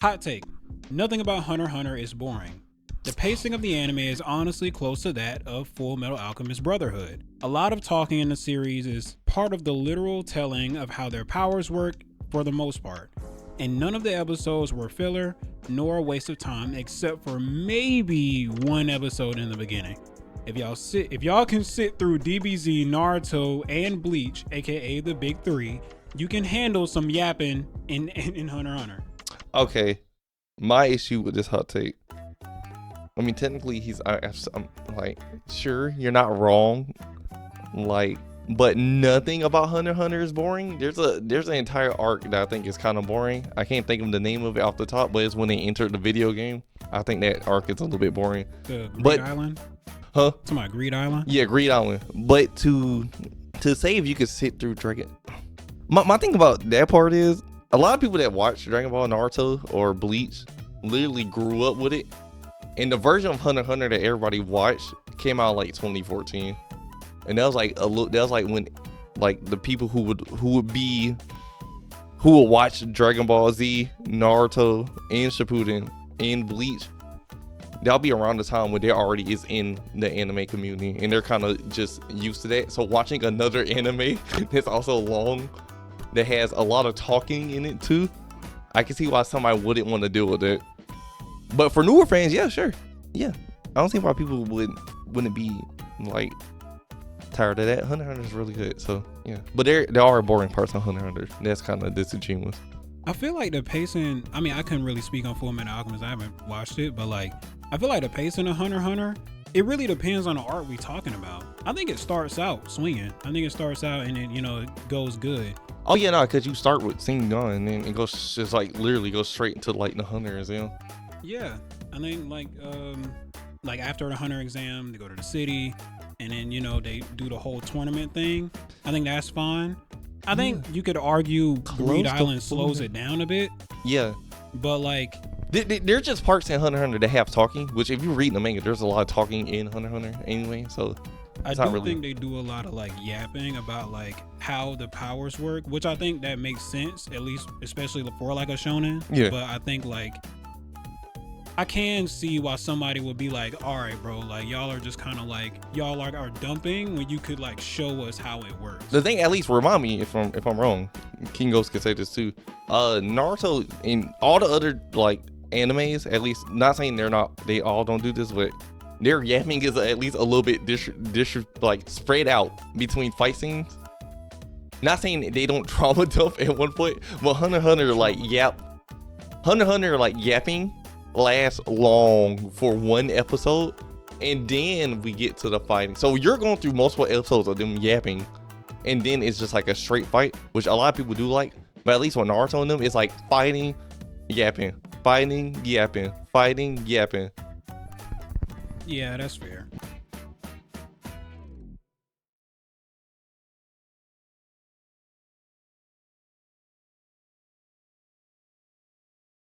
Hot take. Nothing about Hunter x Hunter is boring. The pacing of the anime is honestly close to that of Full Metal Alchemist Brotherhood. A lot of talking in the series is part of the literal telling of how their powers work for the most part. And none of the episodes were filler nor a waste of time except for maybe one episode in the beginning. If y'all can sit through DBZ, Naruto, and Bleach, aka the big three, you can handle some yapping in Hunter x Hunter. Okay, my issue with this hot take. I mean, technically, I'm like, sure, you're not wrong. Like, but nothing about Hunter x Hunter is boring. There's an entire arc that I think is kind of boring. I can't think of the name of it off the top, but it's when they entered the video game. I think that arc is a little bit boring. The Greed Island? Huh? Talking about Greed Island? Yeah, Greed Island. But to say if you could sit through Dragon... My thing about that part is, a lot of people that watch Dragon Ball, Naruto, or Bleach literally grew up with it. And the version of Hunter x Hunter that everybody watched came out like 2014. And that was like when like the people who would watch Dragon Ball Z, Naruto, and Shippuden, and Bleach, that'll be around the time when there already is in the anime community, and they're kind of just used to that. So watching another anime that's also long, that has a lot of talking in it too, I can see why somebody wouldn't want to deal with it. But for newer fans, yeah, sure, yeah, I don't see why people wouldn't be like tired of that. Hunter x Hunter is really good, so yeah. But there are boring parts on Hunter x Hunter. That's kind of disingenuous. I feel like the pacing, I mean, I couldn't really speak on Full Metal Alchemist, I haven't watched it, but like, I feel like the pacing of Hunter x Hunter, it really depends on the art we talking about. I think it starts out swinging. I think it starts out and then, it goes good. Oh yeah, no, because you start with Sing Gun and then it goes just like literally goes straight into like the Hunters, Yeah, I think like after the Hunter exam, they go to the city, and then they do the whole tournament thing. I think that's fine. I think you could argue Greed Island slows it down a bit. Yeah, but like there's just parts in Hunter x Hunter that have talking, which if you read the manga, there's a lot of talking in Hunter x Hunter anyway. So I do think they do a lot of like yapping about like how the powers work, which I think that makes sense, at least especially for like a shonen. Yeah. But I think like I can see why somebody would be like, all right, bro, like y'all are just kind of like are dumping when you could like show us how it works. The thing, at least remind me if I'm wrong, King Ghost can say this too. Naruto and all the other like animes, at least, not saying they all don't do this, but their yapping is at least a little bit like spread out between fight scenes. Not saying they don't trauma dump at one point, but Hunter x Hunter like Hunter x Hunter like yapping lasts long for one episode, and then we get to the fighting. So you're going through multiple episodes of them yapping, and then it's just like a straight fight, which a lot of people do like. But at least with Naruto and them, it's like fighting, yapping, fighting, yapping, fighting, yapping. Yeah, that's fair.